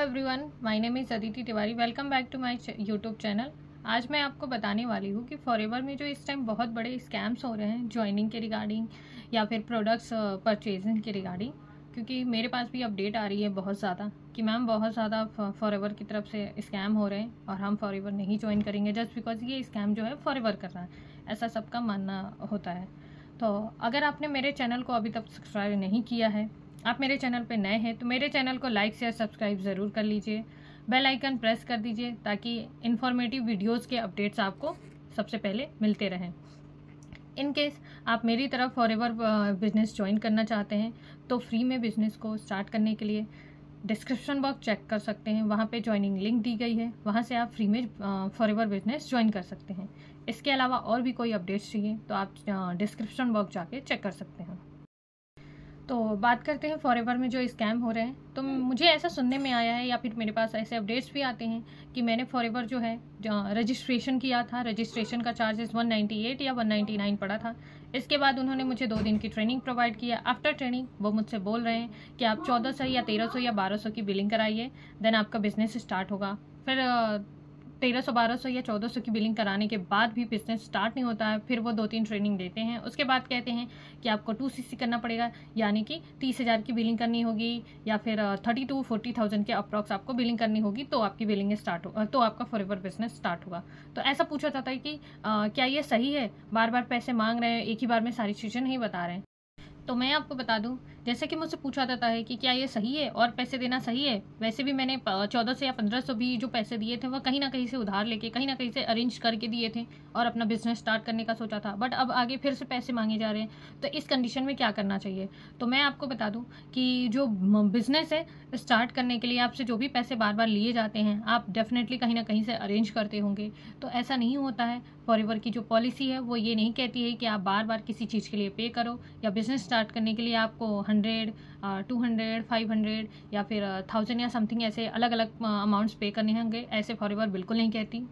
Everyone, my name is Aditi Tiwari. Welcome back to my YouTube channel. आज मैं आपको बताने वाली हूँ कि फॉरएवर में जो इस टाइम बहुत बड़े स्कैम्स हो रहे हैं ज्वाइनिंग के रिगार्डिंग या फिर प्रोडक्ट्स परचेजिंग के रिगार्डिंग, क्योंकि मेरे पास भी अपडेट आ रही है बहुत ज़्यादा कि मैम बहुत ज़्यादा फॉरएवर की तरफ से स्कैम हो रहे हैं और हम फॉरएवर नहीं ज्वाइन करेंगे जस्ट बिकॉज ये स्कैम जो है फॉरएवर कर रहा है, ऐसा सबका मानना होता है। तो अगर आपने मेरे चैनल को अभी तक सब्सक्राइब नहीं किया है, आप मेरे चैनल पे नए हैं तो मेरे चैनल को लाइक शेयर सब्सक्राइब ज़रूर कर लीजिए, बेल आइकन प्रेस कर दीजिए ताकि इन्फॉर्मेटिव वीडियोस के अपडेट्स आपको सबसे पहले मिलते रहें। इन केस आप मेरी तरफ फॉरएवर बिजनेस ज्वाइन करना चाहते हैं तो फ्री में बिजनेस को स्टार्ट करने के लिए डिस्क्रिप्शन बॉक्स चेक कर सकते हैं, वहाँ पे ज्वाइनिंग लिंक दी गई है, वहाँ से आप फ्री में फॉरएवर बिजनेस ज्वाइन कर सकते हैं। इसके अलावा और भी कोई अपडेट्स चाहिए तो आप डिस्क्रिप्शन बॉक्स जाके चेक कर सकते हैं। तो बात करते हैं फॉरएवर में जो स्कैम हो रहे हैं। तो मुझे ऐसा सुनने में आया है या फिर मेरे पास ऐसे अपडेट्स भी आते हैं कि मैंने फॉरएवर जो है रजिस्ट्रेशन किया था, रजिस्ट्रेशन का चार्जेस 198 या 199 पड़ा था। इसके बाद उन्होंने मुझे 2 दिन की ट्रेनिंग प्रोवाइड किया। आफ्टर ट्रेनिंग वो मुझसे बोल रहे हैं कि आप 1400 या 1300 या 1200 की बिलिंग कराइए, देन आपका बिजनेस स्टार्ट होगा। फिर 1300, 1200 या 1400 की बिलिंग कराने के बाद भी बिजनेस स्टार्ट नहीं होता है। फिर वो 2-3 ट्रेनिंग देते हैं, उसके बाद कहते हैं कि आपको 2CC करना पड़ेगा, यानी कि 30,000 की बिलिंग करनी होगी या फिर 30 to 40,000 के अप्रॉक्स आपको बिलिंग करनी होगी तो आपकी बिलिंग स्टार्ट होगा, तो आपका फॉरएवर बिजनेस स्टार्ट होगा। तो ऐसा पूछा जाता है कि क्या ये सही है, बार बार पैसे मांग रहे हैं, एक ही बार में सारी चीज़ें नहीं बता रहे हैं। तो मैं आपको बता दूं, जैसे कि मुझसे पूछा जाता है कि क्या ये सही है और पैसे देना सही है। वैसे भी मैंने 1400 या 1500 भी जो पैसे दिए थे वह कहीं ना कहीं से उधार लेके कहीं ना कहीं से अरेंज करके दिए थे और अपना बिजनेस स्टार्ट करने का सोचा था, बट अब आगे फिर से पैसे मांगे जा रहे हैं। तो इस कंडीशन में क्या करना चाहिए, तो मैं आपको बता दूं कि जो बिजनेस है स्टार्ट करने के लिए आपसे जो भी पैसे बार बार लिए जाते हैं आप डेफिनेटली कहीं ना कहीं से अरेंज करते होंगे। तो ऐसा नहीं होता है। फॉरएवर की जो पॉलिसी है वो ये नहीं कहती है कि आप बार बार किसी चीज़ के लिए पे करो, या बिजनेस स्टार्ट करने के लिए आपको 100, 200, 500 या फिर 1000 या समथिंग ऐसे अलग अलग अमाउंट्स पे करने होंगे। ऐसे फॉरएवर बिल्कुल नहीं कहती।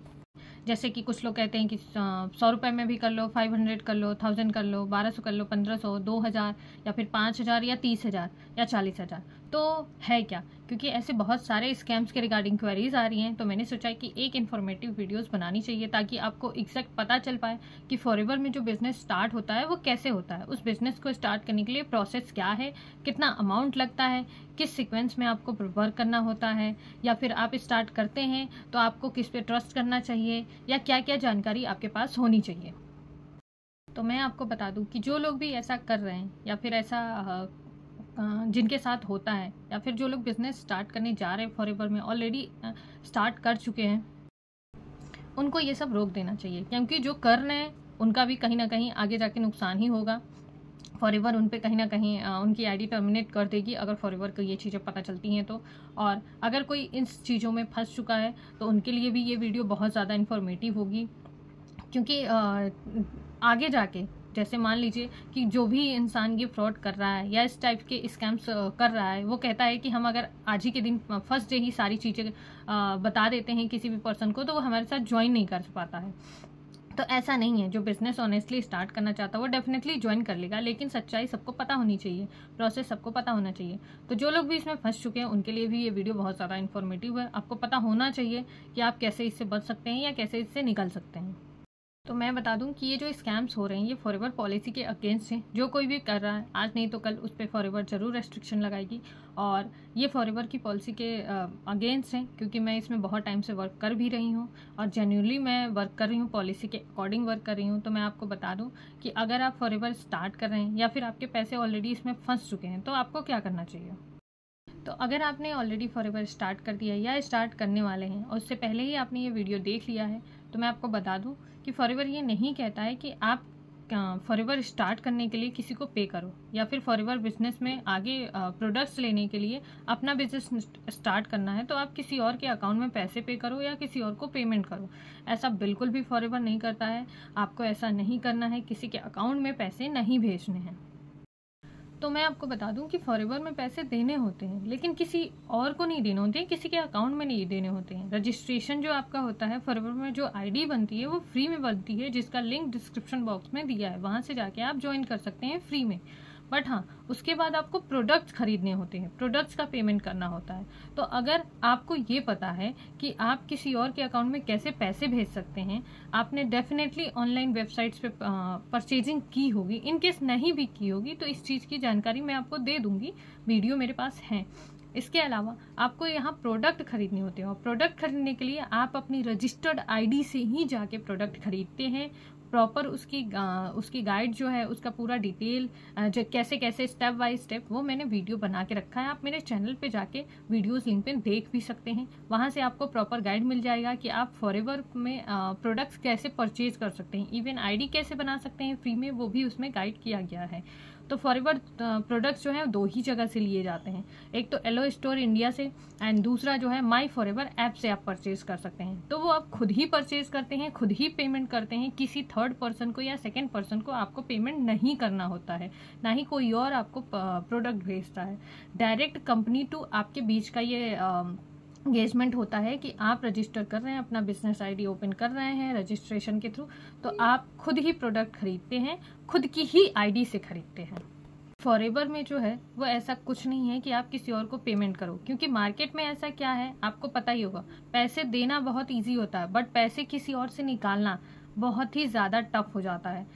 जैसे कि कुछ लोग कहते हैं कि 100 रुपये में भी कर लो, 500 कर लो, 1000 कर लो, 1200 कर लो, 1500, 2000 या फिर 5000 या 30,000 या 40,000। तो है क्या, क्योंकि ऐसे बहुत सारे स्कैम्स के रिगार्डिंग क्वेरीज आ रही हैं, तो मैंने सोचा कि एक इन्फॉर्मेटिव वीडियोस बनानी चाहिए ताकि आपको एग्जैक्ट पता चल पाए कि फॉरएवर में जो बिजनेस स्टार्ट होता है वो कैसे होता है, उस बिजनेस को स्टार्ट करने के लिए प्रोसेस क्या है, कितना अमाउंट लगता है, किस सीक्वेंस में आपको वर्क करना होता है, या फिर आप स्टार्ट करते हैं तो आपको किस पे ट्रस्ट करना चाहिए, या क्या क्या जानकारी आपके पास होनी चाहिए। तो मैं आपको बता दूं कि जो लोग भी ऐसा कर रहे हैं या फिर ऐसा जिनके साथ होता है, या फिर जो लोग बिजनेस स्टार्ट करने जा रहे हैं फॉरएवर में ऑलरेडी स्टार्ट कर चुके हैं, उनको ये सब रोक देना चाहिए, क्योंकि जो कर रहे हैं उनका भी कहीं ना कहीं आगे जाके नुकसान ही होगा। फॉरएवर उन पे कहीं ना कहीं उनकी आईडी टर्मिनेट कर देगी अगर फॉरएवर को ये चीज़ें पता चलती हैं तो। और अगर कोई इन चीज़ों में फंस चुका है तो उनके लिए भी ये वीडियो बहुत ज़्यादा इन्फॉर्मेटिव होगी, क्योंकि आगे जाके जैसे मान लीजिए कि जो भी इंसान ये फ्रॉड कर रहा है या इस टाइप के स्कैम्स कर रहा है, वो कहता है कि हम अगर आज ही के दिन फर्स्ट डे ही सारी चीज़ें बता देते हैं किसी भी पर्सन को तो वो हमारे साथ ज्वाइन नहीं कर पाता है। तो ऐसा नहीं है। जो बिजनेस ऑनेस्टली स्टार्ट करना चाहता है वो डेफिनेटली ज्वाइन कर लेगा, लेकिन सच्चाई सबको पता होनी चाहिए, प्रोसेस सबको पता होना चाहिए। तो जो लोग भी इसमें फंस चुके हैं उनके लिए भी ये वीडियो बहुत ज़्यादा इन्फॉर्मेटिव है। आपको पता होना चाहिए कि आप कैसे इससे बच सकते हैं या कैसे इससे निकल सकते हैं। तो मैं बता दूं कि ये जो स्कैम्स हो रहे हैं ये फॉरएवर पॉलिसी के अगेंस्ट हैं। जो कोई भी कर रहा है आज नहीं तो कल उस पर फॉरएवर जरूर रेस्ट्रिक्शन लगाएगी, और ये फॉरएवर की पॉलिसी के अगेंस्ट हैं, क्योंकि मैं इसमें बहुत टाइम से वर्क कर भी रही हूँ और जेन्युइनली मैं वर्क कर रही हूँ, पॉलिसी के अकॉर्डिंग वर्क कर रही हूँ। तो मैं आपको बता दूँ कि अगर आप फॉरएवर स्टार्ट कर रहे हैं या फिर आपके पैसे ऑलरेडी इसमें फंस चुके हैं तो आपको क्या करना चाहिए। तो अगर आपने ऑलरेडी फॉरएवर स्टार्ट कर दिया है या स्टार्ट करने वाले हैं और उससे पहले ही आपने ये वीडियो देख लिया है, तो मैं आपको बता दूं कि फॉरएवर ये नहीं कहता है कि आप फॉरएवर स्टार्ट करने के लिए किसी को पे करो, या फिर फॉरएवर बिजनेस में आगे प्रोडक्ट्स लेने के लिए अपना बिजनेस स्टार्ट करना है तो आप किसी और के अकाउंट में पैसे पे करो या किसी और को पेमेंट करो। ऐसा बिल्कुल भी फॉरएवर नहीं करता है। आपको ऐसा नहीं करना है, किसी के अकाउंट में पैसे नहीं भेजने हैं। तो मैं आपको बता दूं कि फॉरएवर में पैसे देने होते हैं, लेकिन किसी और को नहीं देने होते हैं, किसी के अकाउंट में नहीं देने होते हैं। रजिस्ट्रेशन जो आपका होता है फॉरएवर में, जो आईडी बनती है वो फ्री में बनती है, जिसका लिंक डिस्क्रिप्शन बॉक्स में दिया है, वहां से जाके आप ज्वाइन कर सकते हैं फ्री में। बट हाँ, उसके बाद आपको प्रोडक्ट्स खरीदने होते हैं, प्रोडक्ट्स का पेमेंट करना होता है। तो अगर आपको ये पता है कि आप किसी और के अकाउंट में कैसे पैसे भेज सकते हैं, आपने डेफिनेटली ऑनलाइन वेबसाइट्स पे परचेजिंग की होगी, इनकेस नहीं भी की होगी तो इस चीज़ की जानकारी मैं आपको दे दूंगी, वीडियो मेरे पास है। इसके अलावा आपको यहाँ प्रोडक्ट खरीदने होते हैं, और प्रोडक्ट खरीदने के लिए आप अपनी रजिस्टर्ड आईडी से ही जाके प्रोडक्ट खरीदते हैं। प्रॉपर उसकी गाइड जो है, उसका पूरा डिटेल जो कैसे कैसे स्टेप बाय स्टेप, वो मैंने वीडियो बना के रखा है। आप मेरे चैनल पे जाके वीडियोस लिंक पे देख भी सकते हैं, वहाँ से आपको प्रॉपर गाइड मिल जाएगा कि आप फॉरएवर में प्रोडक्ट्स कैसे परचेज कर सकते हैं, इवन आईडी कैसे बना सकते हैं फ्री में, वो भी उसमें गाइड किया गया है। तो फॉरएवर प्रोडक्ट्स जो है दो ही जगह से लिए जाते हैं, एक तो एलो स्टोर इंडिया से, एंड दूसरा जो है माई फॉरएवर ऐप से आप परचेज कर सकते हैं। तो वो आप खुद ही परचेज करते हैं, खुद ही पेमेंट करते हैं, किसी थर्ड पर्सन को या सेकेंड पर्सन को आपको पेमेंट नहीं करना होता है, ना ही कोई और आपको प्रोडक्ट भेजता है। डायरेक्ट कंपनी टू आपके बीच का ये एंगेजमेंट होता है कि आप रजिस्टर कर रहे हैं, अपना बिजनेस आईडी ओपन कर रहे हैं रजिस्ट्रेशन के थ्रू, तो आप खुद ही प्रोडक्ट खरीदते हैं, खुद की ही आईडी से खरीदते हैं। फॉरएवर में जो है वो ऐसा कुछ नहीं है कि आप किसी और को पेमेंट करो, क्योंकि मार्केट में ऐसा क्या है आपको पता ही होगा, पैसे देना बहुत ईजी होता है, बट पैसे किसी और से निकालना बहुत ही ज़्यादा टफ हो जाता है।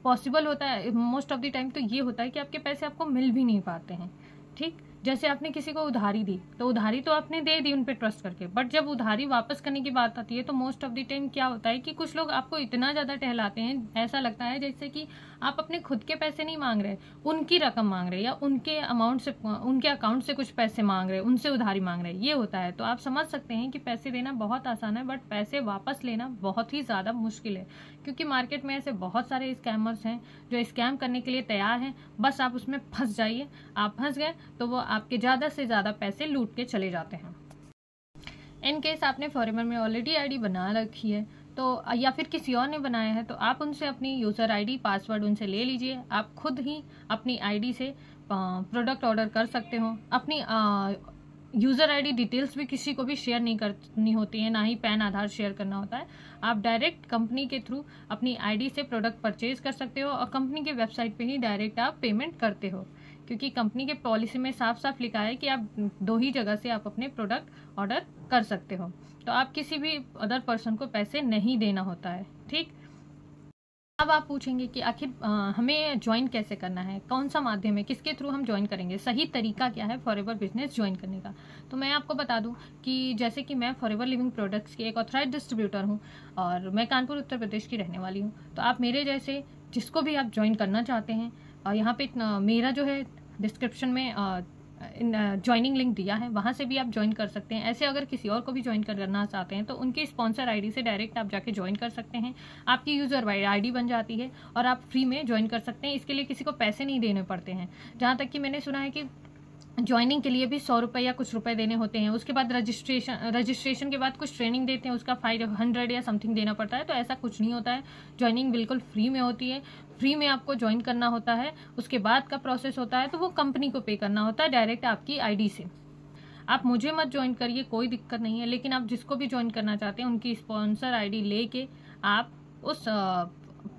पॉसिबल होता है मोस्ट ऑफ द टाइम, तो ये होता है कि आपके पैसे आपको मिल भी नहीं पाते हैं। ठीक, जैसे आपने किसी को उधारी दी, तो उधारी तो आपने दे दी उन पे ट्रस्ट करके, बट जब उधारी वापस करने की बात आती है तो मोस्ट ऑफ द टाइम क्या होता है कि कुछ लोग आपको इतना ज़्यादा टहलाते हैं, ऐसा लगता है जैसे कि आप अपने खुद के पैसे नहीं मांग रहे, उनकी रकम मांग रहे, या उनके अमाउंट से, उनके अकाउंट से कुछ पैसे मांग रहे, उनसे उधारी मांग रहे, ये होता है। तो आप समझ सकते हैं कि पैसे देना बहुत आसान है, बट पैसे वापस लेना बहुत ही ज़्यादा मुश्किल है, क्योंकि मार्केट में ऐसे बहुत सारे स्कैमर्स हैं जो स्कैम करने के लिए तैयार हैं। बस आप उसमें फंस जाइए, आप फंस गए तो वो आपके ज़्यादा से ज़्यादा पैसे लूट के चले जाते हैं। इन केस आपने फॉरएवर में ऑलरेडी आईडी बना रखी है, तो या फिर किसी और ने बनाया है, तो आप उनसे अपनी यूज़र आईडी पासवर्ड उनसे ले लीजिए। आप खुद ही अपनी आईडी से प्रोडक्ट ऑर्डर कर सकते हो। अपनी यूज़र आईडी डिटेल्स भी किसी को भी शेयर नहीं करनी होती है, ना ही पैन आधार शेयर करना होता है। आप डायरेक्ट कंपनी के थ्रू अपनी आईडी से प्रोडक्ट परचेज कर सकते हो, और कंपनी के वेबसाइट पे ही डायरेक्ट आप पेमेंट करते हो, क्योंकि कंपनी के पॉलिसी में साफ साफ लिखा है कि आप दो ही जगह से आप अपने प्रोडक्ट ऑर्डर कर सकते हो। तो आप किसी भी अदर पर्सन को पैसे नहीं देना होता है। ठीक, अब आप पूछेंगे कि आखिर हमें ज्वाइन कैसे करना है, कौन सा माध्यम है, किसके थ्रू हम ज्वाइन करेंगे, सही तरीका क्या है फॉरएवर बिजनेस ज्वाइन करने का। तो मैं आपको बता दूं कि जैसे कि मैं फॉरएवर लिविंग प्रोडक्ट्स की एक ऑथराइज्ड डिस्ट्रीब्यूटर हूं, और मैं कानपुर उत्तर प्रदेश की रहने वाली हूं। तो आप मेरे जैसे जिसको भी आप ज्वाइन करना चाहते हैं, यहाँ पे मेरा जो है डिस्क्रिप्शन में ज्वाइनिंग लिंक दिया है, वहाँ से भी आप ज्वाइन कर सकते हैं। ऐसे अगर किसी और को भी ज्वाइन करना चाहते हैं तो उनकी स्पॉन्सर आईडी से डायरेक्ट आप जाके ज्वाइन कर सकते हैं। आपकी यूज़र आईडी बन जाती है और आप फ्री में ज्वाइन कर सकते हैं। इसके लिए किसी को पैसे नहीं देने पड़ते हैं। जहाँ तक कि मैंने सुना है कि ज्वाइनिंग के लिए भी 100 रुपये या कुछ रुपए देने होते हैं। उसके बाद रजिस्ट्रेशन के बाद कुछ ट्रेनिंग देते हैं, उसका 500 या समथिंग देना पड़ता है। तो ऐसा कुछ नहीं होता है, ज्वाइनिंग बिल्कुल फ्री में होती है। फ्री में आपको ज्वाइन करना होता है, उसके बाद का प्रोसेस होता है तो वो कंपनी को पे करना होता है डायरेक्ट आपकी आईडी से। आप मुझे मत ज्वाइन करिए, कोई दिक्कत नहीं है, लेकिन आप जिसको भी ज्वाइन करना चाहते हैं उनकी स्पॉन्सर आईडी लेके आप उस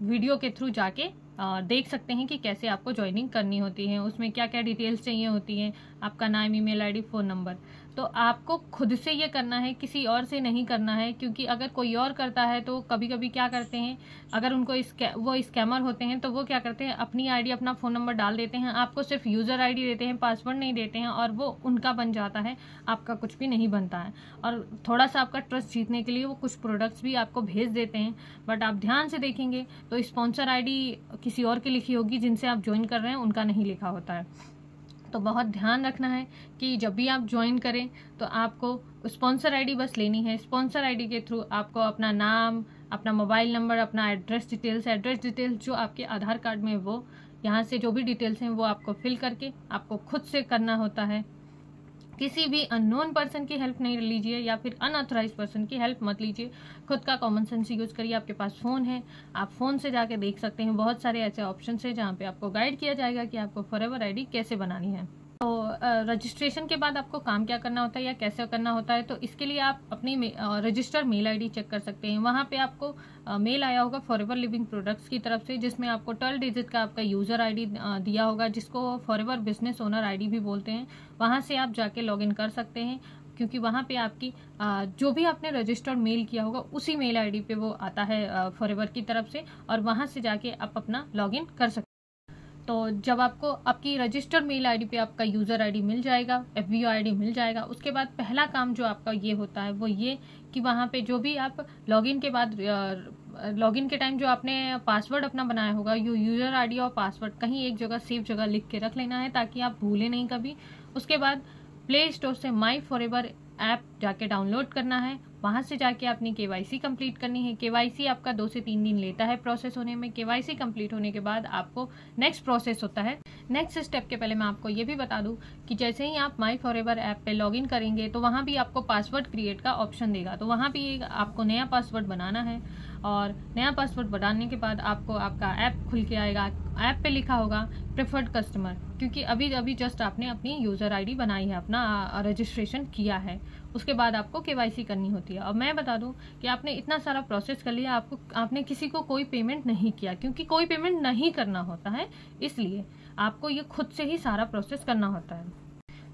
वीडियो के थ्रू जाके देख सकते हैं कि कैसे आपको ज्वाइनिंग करनी होती है, उसमें क्या क्या डिटेल्स चाहिए होती हैं, आपका नाम, ईमेल आईडी, फ़ोन नंबर। तो आपको खुद से ये करना है, किसी और से नहीं करना है, क्योंकि अगर कोई और करता है तो कभी कभी क्या करते हैं, अगर उनको वो स्कैमर होते हैं तो वो क्या करते हैं, अपनी आईडी, अपना फ़ोन नंबर डाल देते हैं, आपको सिर्फ यूज़र आईडी देते हैं, पासवर्ड नहीं देते हैं, और वो उनका बन जाता है, आपका कुछ भी नहीं बनता है। और थोड़ा सा आपका ट्रस्ट जीतने के लिए वो कुछ प्रोडक्ट्स भी आपको भेज देते हैं, बट आप ध्यान से देखेंगे तो स्पॉन्सर आईडी किसी और की लिखी होगी, जिनसे आप ज्वाइन कर रहे हैं उनका नहीं लिखा होता है। तो बहुत ध्यान रखना है कि जब भी आप ज्वाइन करें तो आपको स्पॉन्सर आईडी बस लेनी है। स्पॉन्सर आईडी के थ्रू आपको अपना नाम, अपना मोबाइल नंबर, अपना एड्रेस डिटेल्स जो आपके आधार कार्ड में, वो यहाँ से जो भी डिटेल्स हैं वो आपको फिल करके आपको खुद से करना होता है। किसी भी अननोन पर्सन की हेल्प नहीं लीजिए, या फिर अनऑथराइज पर्सन की हेल्प मत लीजिए। खुद का कॉमन सेंस यूज़ करिए। आपके पास फ़ोन है, आप फ़ोन से जाके देख सकते हैं, बहुत सारे ऐसे ऑप्शन है जहाँ पे आपको गाइड किया जाएगा कि आपको फॉरएवर आईडी कैसे बनानी है। तो रजिस्ट्रेशन के बाद आपको काम क्या करना होता है या कैसे करना होता है, तो इसके लिए आप अपनी रजिस्टर मेल आईडी चेक कर सकते हैं। वहाँ पे आपको मेल आया होगा फॉरएवर लिविंग प्रोडक्ट्स की तरफ से, जिसमें आपको 12 डिजिट का आपका यूज़र आईडी दिया होगा, जिसको फॉरएवर बिजनेस ओनर आईडी भी बोलते हैं। वहाँ से आप जाके लॉगिन कर सकते हैं, क्योंकि वहाँ पे आपकी जो भी आपने रजिस्टर्ड मेल किया होगा उसी मेल आईडी पे वो आता है फॉरएवर की तरफ से, और वहाँ से जाके आप अपना लॉगिन कर सकते हैं। तो जब आपको आपकी रजिस्टर्ड मेल आईडी पे आपका यूज़र आईडी मिल जाएगा, FBO आईडी मिल जाएगा, उसके बाद पहला काम जो आपका ये होता है वो ये कि वहाँ पे जो भी आप लॉगिन के बाद लॉगिन के टाइम जो आपने पासवर्ड अपना बनाया होगा, यूज़र आईडी और पासवर्ड कहीं एक जगह सेफ जगह लिख के रख लेना है, ताकि आप भूलें नहीं कभी। उसके बाद प्ले स्टोर से माई फॉरएवर ऐप जाके डाउनलोड करना है। वहाँ से जाके अपनी KYC कंप्लीट करनी है। KYC आपका 2 से 3 दिन लेता है प्रोसेस होने में। KYC कंप्लीट होने के बाद आपको नेक्स्ट प्रोसेस होता है। नेक्स्ट स्टेप के पहले मैं आपको ये भी बता दूं कि जैसे ही आप माई फॉरएवर ऐप पे लॉगिन करेंगे तो वहाँ भी आपको पासवर्ड क्रिएट का ऑप्शन देगा। तो वहाँ भी आपको नया पासवर्ड बनाना है, और नया पासवर्ड बनाने के बाद आपको आपका ऐप खुल के आएगा। ऐप पे लिखा होगा प्रेफर्ड कस्टमर, क्योंकि अभी जस्ट आपने अपनी यूज़र आईडी बनाई है, अपना रजिस्ट्रेशन किया है। उसके बाद आपको KYC करनी होती है। और मैं बता दूं कि आपने इतना सारा प्रोसेस कर लिया, आपने किसी को कोई पेमेंट नहीं किया, क्योंकि कोई पेमेंट नहीं करना होता है, इसलिए आपको ये खुद से ही सारा प्रोसेस करना होता है।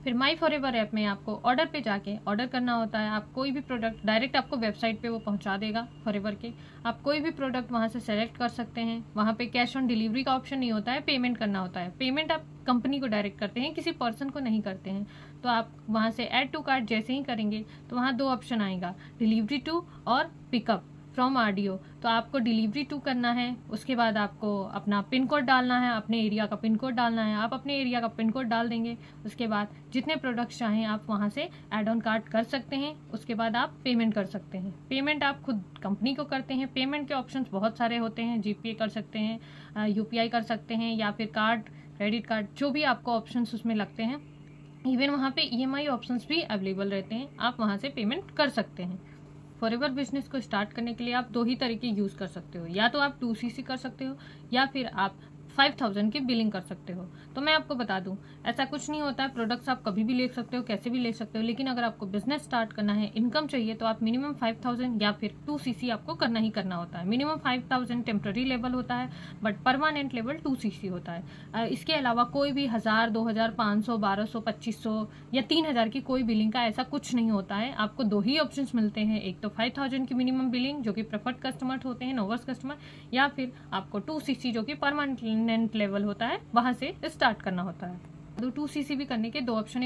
फिर माई फॉरएवर ऐप में आपको ऑर्डर पे जाके ऑर्डर करना होता है। आप कोई भी प्रोडक्ट डायरेक्ट आपको वेबसाइट पे वो पहुंचा देगा फॉरएवर के। आप कोई भी प्रोडक्ट वहां से सेलेक्ट कर सकते हैं। वहां पे कैश ऑन डिलीवरी का ऑप्शन नहीं होता है, पेमेंट करना होता है। पेमेंट आप कंपनी को डायरेक्ट करते हैं, किसी पर्सन को नहीं करते हैं। तो आप वहां से ऐड टू कार्ट जैसे ही करेंगे तो वहाँ 2 ऑप्शन आएगा, डिलीवरी टू और पिकअप फ्रॉम RDO। तो आपको डिलीवरी टू करना है। उसके बाद आपको अपना पिन कोड डालना है, अपने एरिया का पिन कोड डालना है। आप अपने एरिया का पिन कोड डाल देंगे। उसके बाद जितने प्रोडक्ट्स चाहें आप वहाँ से ऐड ऑन कार्ट कर सकते हैं। उसके बाद आप पेमेंट कर सकते हैं। पेमेंट आप खुद कंपनी को करते हैं। पेमेंट के ऑप्शंस बहुत सारे होते हैं, GPay कर सकते हैं, UPI कर सकते हैं, या फिर कार्ड, क्रेडिट कार्ड, जो भी आपको ऑप्शंस उसमें लगते हैं। इवन वहाँ पे EMI ऑप्शंस भी अवेलेबल रहते हैं, आप वहाँ से पेमेंट कर सकते हैं। फॉरएवर बिजनेस को स्टार्ट करने के लिए आप 2 ही तरीके यूज़ कर सकते हो, या तो आप 2CC कर सकते हो, या फिर आप 5000 की बिलिंग कर सकते हो। तो मैं आपको बता दूं, ऐसा कुछ नहीं होता है। प्रोडक्ट्स आप कभी भी ले सकते हो, कैसे भी ले सकते हो, लेकिन अगर आपको बिजनेस स्टार्ट करना है, इनकम चाहिए, तो आप मिनिमम 5000 या फिर 2CC आपको करना ही करना होता है। मिनिमम 5000 टेम्पररी लेवल होता है, बट परमानेंट लेवल 2CC होता है। इसके अलावा कोई भी 1000, 2000, 500, 1200, 2500 या 3000 की कोई बिलिंग का ऐसा कुछ नहीं होता है। आपको 2 ही ऑप्शन मिलते हैं, एक तो 5000 की मिनिमम बिलिंग जो कि प्रेफर्ड कस्टमर होते हैं, नोवर्स कस्टमर, या फिर आपको 2CC जो कि परमानेंट लेवल होता है, वहां से स्टार्ट करना होता है। तो 2CC भी करने के 2 ऑप्शन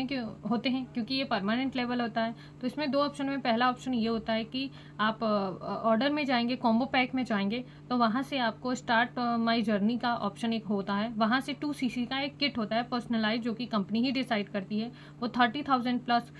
होते हैं, क्योंकि ये परमानेंट लेवल होता है। तो इसमें 2 ऑप्शन में पहला ऑप्शन ये होता है कि आप ऑर्डर में जाएंगे, कॉम्बो पैक में जाएंगे, तो वहां से आपको स्टार्ट माई जर्नी का ऑप्शन एक होता है। वहां से 2CC का एक किट होता है पर्सनलाइज, जो कि कंपनी ही डिसाइड करती है। वो 30,000 प्लस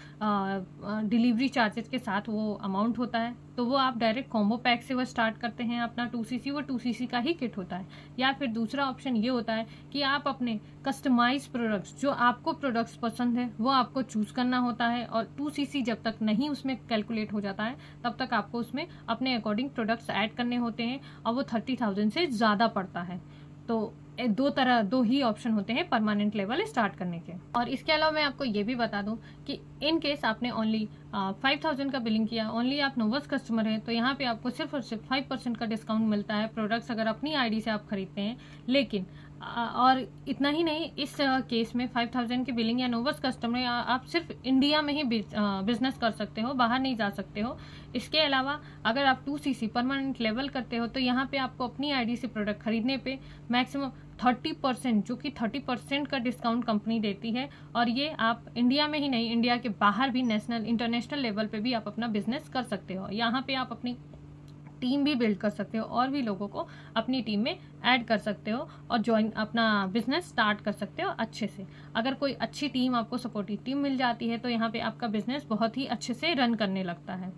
डिलीवरी चार्जेस के साथ वो अमाउंट होता है। तो वो आप डायरेक्ट कॉम्बो पैक से वो स्टार्ट करते हैं अपना 2CC, वो 2CC का ही किट होता है। या फिर दूसरा ऑप्शन ये होता है कि आप अपने कस्टमाइज प्रोडक्ट्स, जो आपको प्रोडक्ट्स पसंद है, वो आपको चूज करना होता है। और 2CC जब तक नहीं उसमें कैलकुलेट हो जाता है, तब तक आपको उसमें अपने अकॉर्डिंग प्रोडक्ट्स ऐड करने होते हैं, और वो 30,000 से ज़्यादा पड़ता है। तो 2 ही ऑप्शन होते हैं परमानेंट लेवल स्टार्ट करने के। और इसके अलावा मैं आपको ये भी बता दूं कि इन केस आपने ओनली 5000 का बिलिंग किया, ओनली आप नोवर्स कस्टमर हैं, तो यहाँ पे आपको सिर्फ और सिर्फ 5% का डिस्काउंट मिलता है प्रोडक्ट्स अगर अपनी आईडी से आप खरीदते हैं। लेकिन और इतना ही नहीं, इस केस में 5000 की बिलिंग या नोवर्स कस्टमर आप सिर्फ इंडिया में ही बिजनेस कर सकते हो, बाहर नहीं जा सकते हो। इसके अलावा अगर आप 2CC परमानेंट लेवल करते हो, तो यहाँ पे आपको अपनी आईडी से प्रोडक्ट खरीदने पे मैक्सिमम 30%, जो कि 30% का डिस्काउंट कंपनी देती है। और ये आप इंडिया में ही नहीं, इंडिया के बाहर भी नेशनल इंटरनेशनल लेवल पे भी आप अपना बिजनेस कर सकते हो। यहाँ पे आप अपनी टीम भी बिल्ड कर सकते हो, और भी लोगों को अपनी टीम में ऐड कर सकते हो, और ज्वाइन अपना बिजनेस स्टार्ट कर सकते हो अच्छे से। अगर कोई अच्छी टीम, आपको सपोर्टिव टीम मिल जाती है, तो यहाँ पे आपका बिजनेस बहुत ही अच्छे से रन करने लगता है।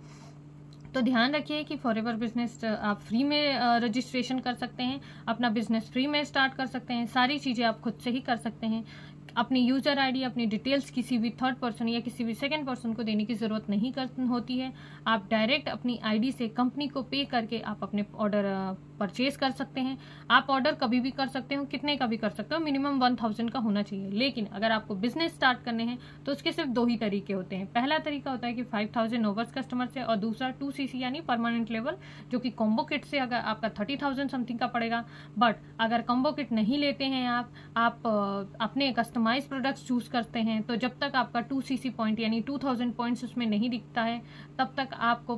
तो ध्यान रखिए कि फॉरएवर बिजनेस आप फ्री में रजिस्ट्रेशन कर सकते हैं, अपना बिजनेस फ्री में स्टार्ट कर सकते हैं, सारी चीज़ें आप खुद से ही कर सकते हैं। अपनी यूज़र आईडी, अपनी डिटेल्स किसी भी थर्ड पर्सन या किसी भी सेकंड पर्सन को देने की ज़रूरत नहीं होती है। आप डायरेक्ट अपनी आईडी से कंपनी को पे करके आप अपने ऑर्डर परचेज कर सकते हैं। आप ऑर्डर कभी भी कर सकते हो, कितने का भी कर सकते हो, मिनिमम 1000 का होना चाहिए। लेकिन अगर आपको बिजनेस स्टार्ट करने हैं तो उसके सिर्फ 2 ही तरीके होते हैं। पहला तरीका होता है कि 5000 नोवर्स कस्टमर से, और दूसरा 2cc यानी परमानेंट लेवल, जो कि कॉम्बो किट से अगर आपका 30,000 समथिंग का पड़ेगा। बट अगर कॉम्बो किट नहीं लेते हैं आप अपने कस्टमाइज प्रोडक्ट्स चूज करते हैं, तो जब तक आपका 2cc पॉइंट यानी 2000 पॉइंट्स उसमें नहीं दिखता है तब तक आपको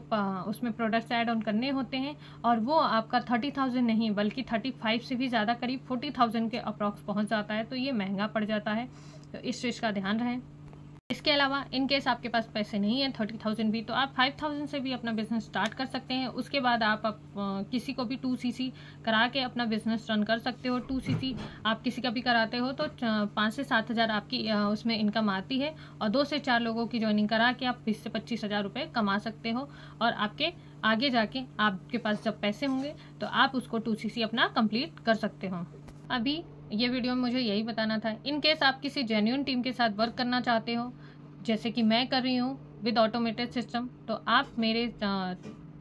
उसमें प्रोडक्ट्स ऐड ऑन करने होते हैं, और वो आपका 30,000 नहीं बल्कि 35 से भी ज़्यादा, करीब 40,000 के अप्रॉक्स पहुंच जाता है। तो ये महंगा पड़ जाता है, तो इस चीज़ का ध्यान रहे। इसके अलावा इन केस आपके पास पैसे नहीं है 30,000 भी, तो आप 5,000 से भी अपना बिजनेस स्टार्ट कर सकते हैं। उसके बाद आप किसी को भी 2cc करा के अपना बिजनेस रन कर सकते हो। 2cc आप किसी का भी कराते हो तो 5 से 7 हज़ार आपकी उसमें इनकम आती है, और 2 से 4 लोगों की ज्वाइनिंग करा के आप 20 से 25 हज़ार रुपये कमा सकते हो। और आपके आगे जाके आपके पास जब पैसे होंगे तो आप उसको 2cc अपना कंप्लीट कर सकते हो। अभी ये वीडियो में मुझे यही बताना था। इन केस आप किसी जेन्युइन टीम के साथ वर्क करना चाहते हो, जैसे कि मैं कर रही हूँ विद ऑटोमेटेड सिस्टम, तो आप मेरे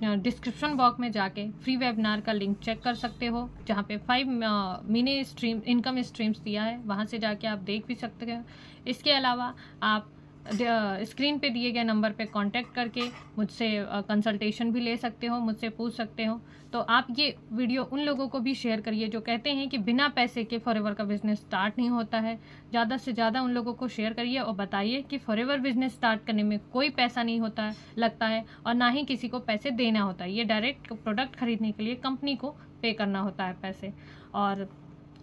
डिस्क्रिप्शन बॉक्स में जाके फ्री वेबिनार का लिंक चेक कर सकते हो, जहाँ पे 5 मिनी इनकम स्ट्रीम्स दिया है, वहाँ से जाके आप देख भी सकते हो। इसके अलावा आप स्क्रीन पे दिए गए नंबर पे कांटेक्ट करके मुझसे कंसल्टेशन भी ले सकते हो, मुझसे पूछ सकते हो। तो आप ये वीडियो उन लोगों को भी शेयर करिए जो कहते हैं कि बिना पैसे के फॉरएवर का बिजनेस स्टार्ट नहीं होता है। ज़्यादा से ज़्यादा उन लोगों को शेयर करिए और बताइए कि फॉरएवर बिजनेस स्टार्ट करने में कोई पैसा नहीं होता है, लगता है, और ना ही किसी को पैसे देना होता है। ये डायरेक्ट प्रोडक्ट खरीदने के लिए कंपनी को पे करना होता है पैसे। और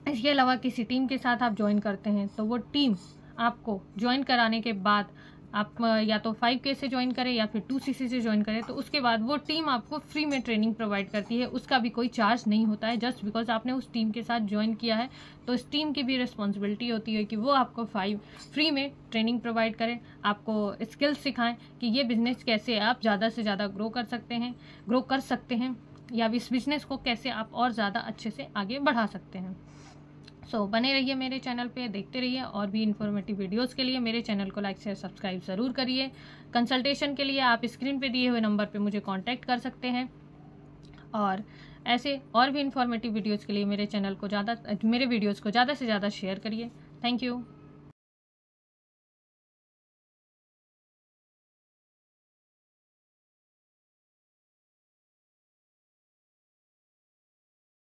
इसके अलावा किसी टीम के साथ आप ज्वाइन करते हैं तो वो टीम आपको ज्वाइन कराने के बाद आप या तो 5K से ज्वाइन करें या फिर 2cc से ज्वाइन करें, तो उसके बाद वो टीम आपको फ्री में ट्रेनिंग प्रोवाइड करती है। उसका भी कोई चार्ज नहीं होता है। जस्ट बिकॉज आपने उस टीम के साथ ज्वाइन किया है तो इस टीम की भी रिस्पॉन्सिबिलिटी होती है कि वो आपको फ्री में ट्रेनिंग प्रोवाइड करें, आपको स्किल्स सिखाएं कि ये बिजनेस कैसे आप ज़्यादा से ज़्यादा ग्रो कर सकते हैं, या इस बिजनेस को कैसे आप और ज़्यादा अच्छे से आगे बढ़ा सकते हैं। सो बने रहिए मेरे चैनल पे, देखते रहिए। और भी इन्फॉर्मेटिव वीडियोस के लिए मेरे चैनल को लाइक शेयर सब्सक्राइब ज़रूर करिए। कंसल्टेशन के लिए आप स्क्रीन पे दिए हुए नंबर पे मुझे कांटेक्ट कर सकते हैं। और ऐसे और भी इन्फॉर्मेटिव वीडियोस के लिए मेरे वीडियोस को ज़्यादा से ज़्यादा शेयर करिए। Thank you.